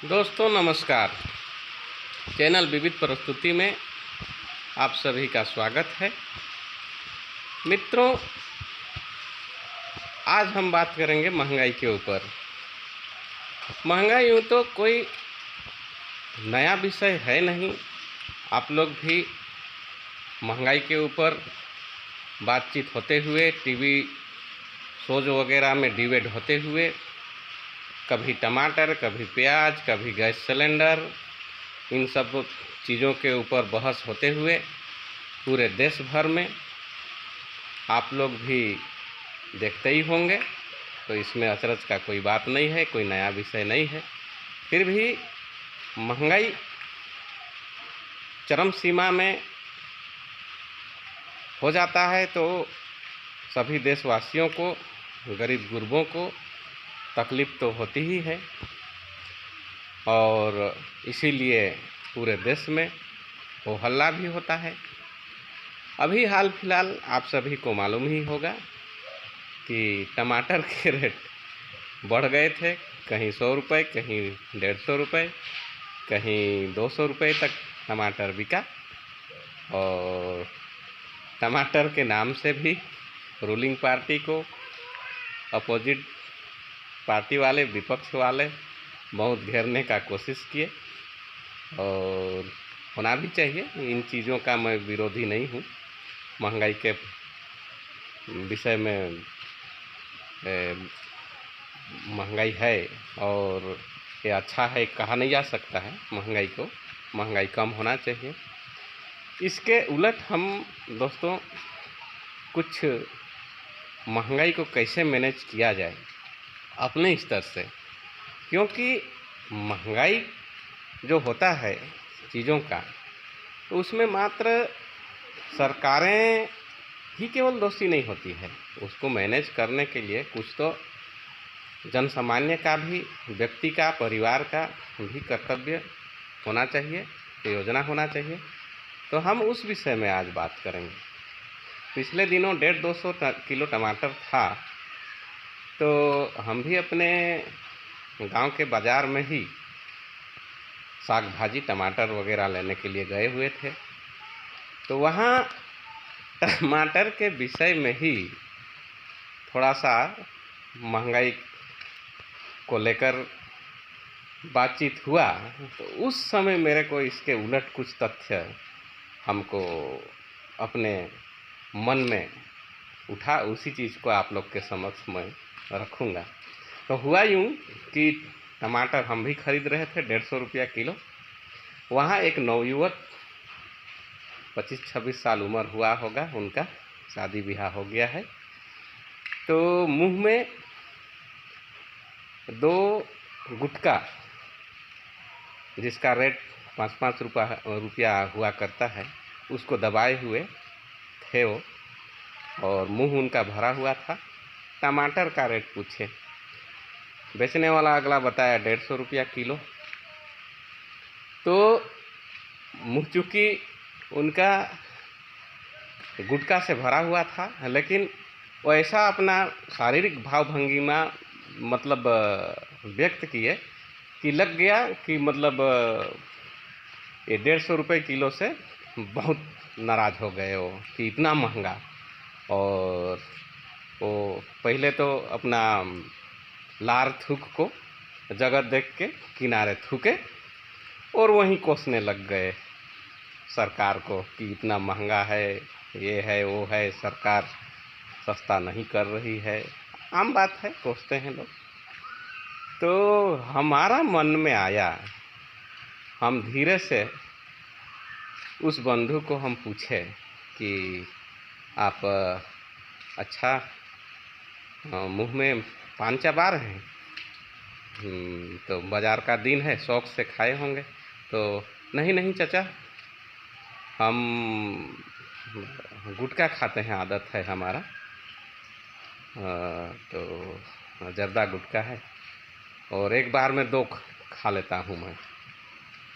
दोस्तों नमस्कार। चैनल विविध प्रस्तुति में आप सभी का स्वागत है। मित्रों, आज हम बात करेंगे महंगाई के ऊपर। महंगाई यूँ तो कोई नया विषय है नहीं। आप लोग भी महंगाई के ऊपर बातचीत होते हुए, टीवी शोज वगैरह में डिबेट होते हुए, कभी टमाटर, कभी प्याज, कभी गैस सिलेंडर, इन सब चीज़ों के ऊपर बहस होते हुए पूरे देश भर में आप लोग भी देखते ही होंगे। तो इसमें अचरज का कोई बात नहीं है, कोई नया विषय नहीं है। फिर भी महंगाई चरम सीमा में हो जाता है तो सभी देशवासियों को, गरीब गुरबों को तकलीफ़ तो होती ही है, और इसीलिए पूरे देश में हो हल्ला भी होता है। अभी हाल फिलहाल आप सभी को मालूम ही होगा कि टमाटर के रेट बढ़ गए थे। कहीं 100 रुपये, कहीं 150 रुपये, कहीं 200 रुपये तक टमाटर बिका। और टमाटर के नाम से भी रूलिंग पार्टी को अपोजिट पार्टी वाले, विपक्ष वाले बहुत घेरने का कोशिश किए, और होना भी चाहिए। इन चीज़ों का मैं विरोधी नहीं हूँ। महंगाई के विषय में महंगाई है और ये अच्छा है कहा नहीं जा सकता है। महंगाई कम होना चाहिए। इसके उलट हम दोस्तों कुछ महंगाई को कैसे मैनेज किया जाए अपने स्तर से, क्योंकि महंगाई जो होता है चीज़ों का, तो उसमें मात्र सरकारें ही केवल दोषी नहीं होती है। उसको मैनेज करने के लिए कुछ तो जनसामान्य का भी, व्यक्ति का, परिवार का भी कर्तव्य होना चाहिए, योजना होना चाहिए। तो हम उस विषय में आज बात करेंगे। पिछले दिनों 150-200 किलो टमाटर था, तो हम भी अपने गांव के बाज़ार में ही साग भाजी, टमाटर वगैरह लेने के लिए गए हुए थे। तो वहाँ टमाटर के विषय में ही थोड़ा सा महंगाई को लेकर बातचीत हुआ। तो उस समय मेरे को इसके उलट कुछ तथ्य हमको अपने मन में उठा, उसी चीज़ को आप लोग के समक्ष मैं रखूँगा। तो हुआ यूँ कि टमाटर हम भी खरीद रहे थे 150 रुपया किलो। वहाँ एक नवयुवक 25-26 साल उम्र हुआ होगा, उनका शादी ब्याह हो गया है। तो मुंह में 2 गुटखा, जिसका रेट 5-5 रुपया हुआ करता है, उसको दबाए हुए थे वो, और मुंह उनका भरा हुआ था। टमाटर का रेट पूछे, बेचने वाला अगला बताया 150 रुपया किलो। तो मुँह चूँकि उनका गुटखा से भरा हुआ था, लेकिन वैसा अपना शारीरिक भाव भंगिमा मतलब व्यक्त किए कि लग गया कि मतलब ये 150 रुपये किलो से बहुत नाराज़ हो गए वो कि इतना महंगा। और वो पहले तो अपना लार थूक को जगह देख के किनारे थूके और वहीं कोसने लग गए सरकार को कि इतना महंगा है, ये है, वो है, सरकार सस्ता नहीं कर रही है। आम बात है, कोसते हैं लोग। तो हमारा मन में आया, हम धीरे से उस बंधु को हम पूछे कि आप अच्छा मुंह में पान चबा रहे हैं? तो बाज़ार का दिन है, शौक़ से खाए होंगे। तो नहीं चाचा, हम गुटखा खाते हैं, आदत है हमारा। तो जर्दा गुटखा है और एक बार में 2 खा लेता हूँ मैं।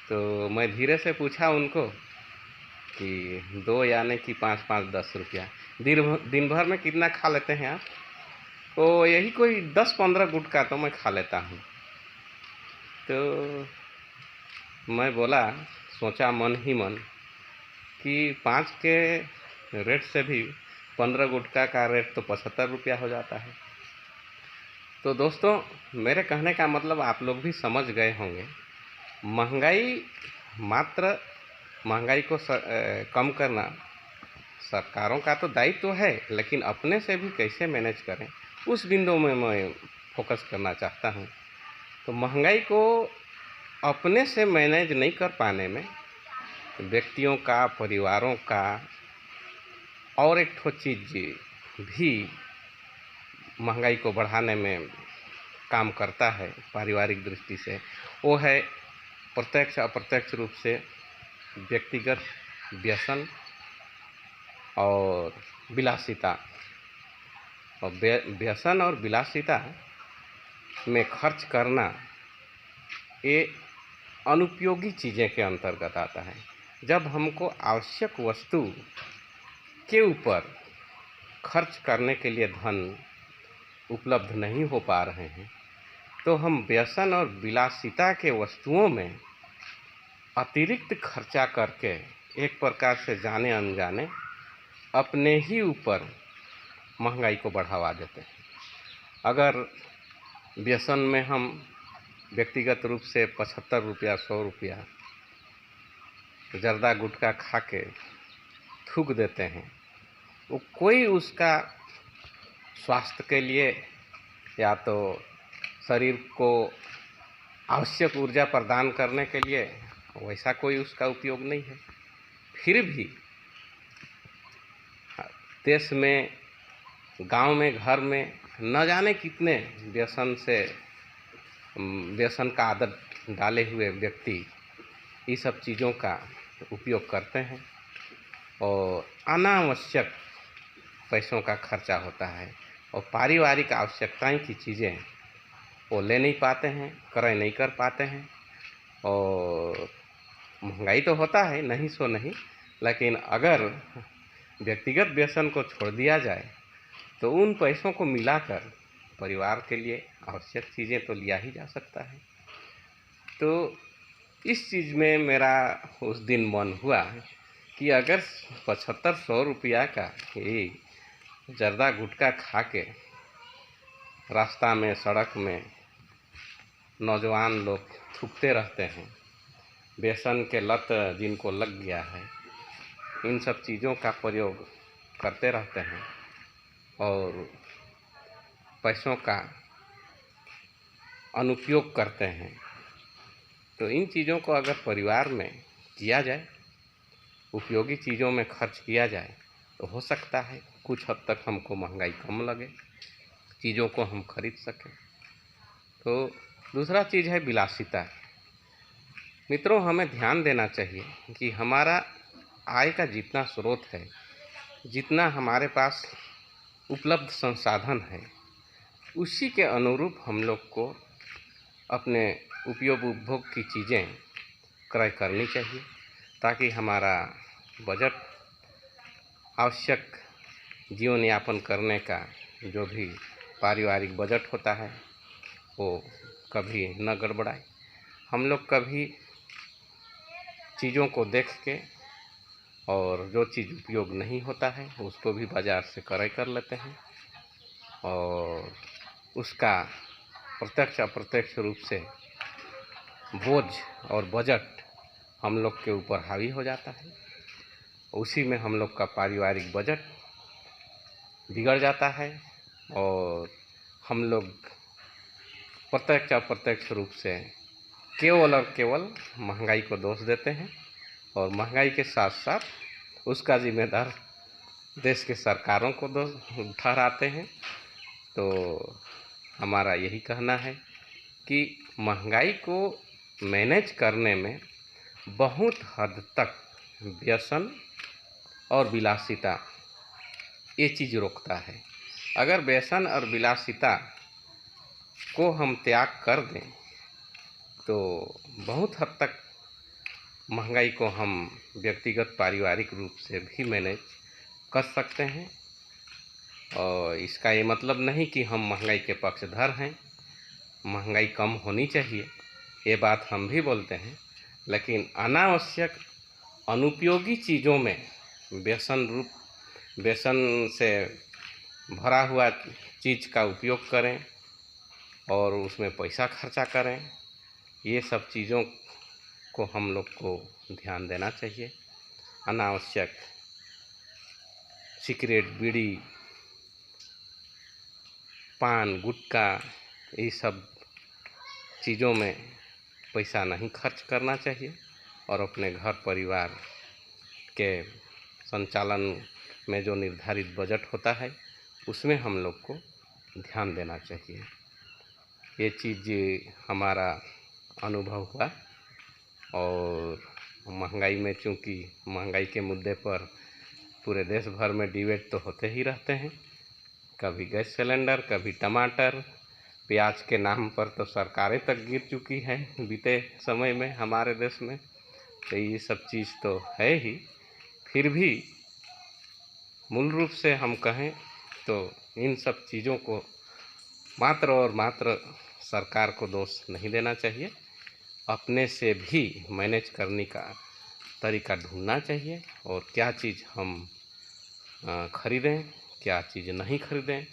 तो मैं धीरे से पूछा उनको कि 2 यानी कि 5-5, 10 रुपया दिन भर में कितना खा लेते हैं आप? तो यही कोई 10-15 गुटखा तो मैं खा लेता हूँ। तो मैं बोला, सोचा मन ही मन कि 5 के रेट से भी 15 गुटखा का रेट तो 75 रुपया हो जाता है। तो दोस्तों, मेरे कहने का मतलब आप लोग भी समझ गए होंगे, महंगाई मात्र महंगाई को कम करना सरकारों का तो दायित्व तो है, लेकिन अपने से भी कैसे मैनेज करें उस बिंदु में मैं फोकस करना चाहता हूं। तो महंगाई को अपने से मैनेज नहीं कर पाने में व्यक्तियों का, परिवारों का और एक ठो चीज़ भी महंगाई को बढ़ाने में काम करता है पारिवारिक दृष्टि से, वो है प्रत्यक्ष अप्रत्यक्ष रूप से व्यक्तिगत व्यसन और विलासिता। और व्यसन और विलासिता में खर्च करना ये अनुपयोगी चीज़ें के अंतर्गत आता है। जब हमको आवश्यक वस्तु के ऊपर खर्च करने के लिए धन उपलब्ध नहीं हो पा रहे हैं, तो हम व्यसन और विलासिता के वस्तुओं में अतिरिक्त खर्चा करके एक प्रकार से जाने अनजाने अपने ही ऊपर महंगाई को बढ़ावा देते हैं। अगर व्यसन में हम व्यक्तिगत रूप से 75 रुपया 100 रुपया जर्दा गुटखा खा के थूक देते हैं, वो कोई उसका स्वास्थ्य के लिए या तो शरीर को आवश्यक ऊर्जा प्रदान करने के लिए वैसा कोई उसका उपयोग नहीं है। फिर भी देश में, गांव में, घर में न जाने कितने व्यसन का आदत डाले हुए व्यक्ति ये सब चीज़ों का उपयोग करते हैं और अनावश्यक पैसों का खर्चा होता है और पारिवारिक आवश्यकताएं की चीज़ें वो ले नहीं पाते हैं, क्रय नहीं कर पाते हैं। और महंगाई तो होता है, नहीं सो नहीं, लेकिन अगर व्यक्तिगत व्यसन को छोड़ दिया जाए तो उन पैसों को मिलाकर परिवार के लिए आवश्यक चीज़ें तो लिया ही जा सकता है। तो इस चीज़ में मेरा उस दिन मन हुआ कि अगर 75-100 रुपया का ये जर्दा गुटखा खा के रास्ता में, सड़क में नौजवान लोग थूकते रहते हैं, व्यसन के लत जिनको लग गया है, इन सब चीज़ों का प्रयोग करते रहते हैं और पैसों का अनुपयोग करते हैं, तो इन चीज़ों को अगर परिवार में किया जाए, उपयोगी चीज़ों में खर्च किया जाए, तो हो सकता है कुछ हद तक हमको महंगाई कम लगे, चीज़ों को हम खरीद सकें। तो दूसरा चीज़ है विलासिता। मित्रों, हमें ध्यान देना चाहिए कि हमारा आय का जितना स्रोत है, जितना हमारे पास उपलब्ध संसाधन है, उसी के अनुरूप हम लोग को अपने उपयोग उपभोग की चीज़ें क्रय करनी चाहिए, ताकि हमारा बजट, आवश्यक जीवन यापन करने का जो भी पारिवारिक बजट होता है वो कभी न गड़बड़ाए। हम लोग कभी चीज़ों को देख के और जो चीज़ उपयोग नहीं होता है उसको भी बाज़ार से क्रय कर लेते हैं और उसका प्रत्यक्ष अप्रत्यक्ष रूप से बोझ और बजट हम लोग के ऊपर हावी हो जाता है। उसी में हम लोग का पारिवारिक बजट बिगड़ जाता है और हम लोग प्रत्यक्ष अप्रत्यक्ष रूप से केवल और केवल महंगाई को दोष देते हैं और महंगाई के साथ साथ उसका जिम्मेदार देश के सरकारों को दोष ठहराते हैं। तो हमारा यही कहना है कि महंगाई को मैनेज करने में बहुत हद तक व्यसन और विलासिता ये चीज़ रोकता है। अगर व्यसन और विलासिता को हम त्याग कर दें तो बहुत हद तक महंगाई को हम व्यक्तिगत पारिवारिक रूप से भी मैनेज कर सकते हैं। और इसका ये मतलब नहीं कि हम महंगाई के पक्षधर हैं, महंगाई कम होनी चाहिए, ये बात हम भी बोलते हैं, लेकिन अनावश्यक अनुपयोगी चीज़ों में व्यसन से भरा हुआ चीज़ का उपयोग करें और उसमें पैसा खर्चा करें। ये सब चीज़ों को हम लोग को ध्यान देना चाहिए। अनावश्यक सिगरेट, बीड़ी, पान, गुटखा, ये सब चीज़ों में पैसा नहीं खर्च करना चाहिए और अपने घर परिवार के संचालन में जो निर्धारित बजट होता है उसमें हम लोग को ध्यान देना चाहिए। ये चीज़ हमारा अनुभव हुआ। और महंगाई में, चूँकि महंगाई के मुद्दे पर पूरे देश भर में डिबेट तो होते ही रहते हैं, कभी गैस सिलेंडर, कभी टमाटर, प्याज के नाम पर तो सरकारें तक गिर चुकी हैं बीते समय में हमारे देश में। तो ये सब चीज़ तो है ही, फिर भी मूल रूप से हम कहें तो इन सब चीज़ों को मात्र और मात्र सरकार को दोष नहीं देना चाहिए। अपने से भी मैनेज करने का तरीका ढूंढना चाहिए और क्या चीज़ हम खरीदें, क्या चीज़ नहीं खरीदें।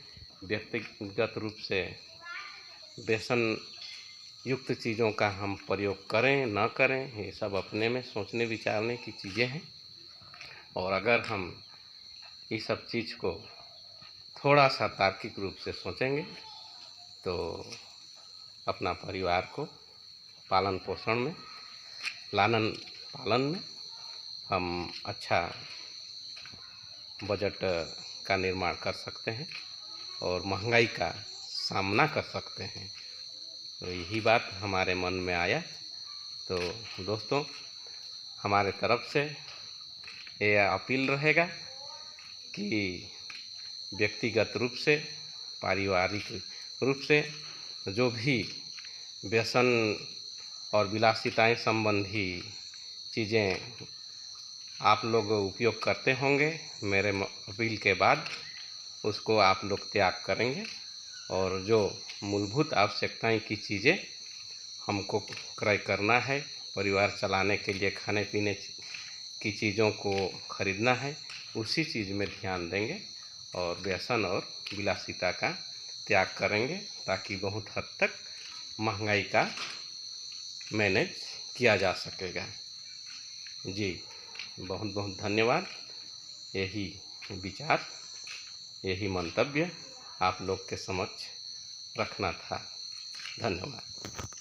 व्यक्तिगत रूप से व्यसन युक्त चीज़ों का हम प्रयोग करें न करें, ये सब अपने में सोचने विचारने की चीज़ें हैं। और अगर हम इस सब चीज़ को थोड़ा सा तार्किक रूप से सोचेंगे तो अपना परिवार को पालन पोषण में, लालन पालन में हम अच्छा बजट का निर्माण कर सकते हैं और महंगाई का सामना कर सकते हैं। तो यही बात हमारे मन में आया। तो दोस्तों, हमारे तरफ से ये अपील रहेगा कि व्यक्तिगत रूप से, पारिवारिक रूप से जो भी व्यसन और विलासिताएं संबंधी चीज़ें आप लोग उपयोग करते होंगे, मेरे अपील के बाद उसको आप लोग त्याग करेंगे और जो मूलभूत आवश्यकताएं की चीज़ें हमको क्रय करना है, परिवार चलाने के लिए खाने पीने की चीज़ों को खरीदना है, उसी चीज़ में ध्यान देंगे और व्यसन और विलासिता का त्याग करेंगे, ताकि बहुत हद तक महंगाई का मैनेज किया जा सकेगा। जी, बहुत बहुत धन्यवाद। यही विचार, यही मंतव्य आप लोग के समक्ष रखना था। धन्यवाद।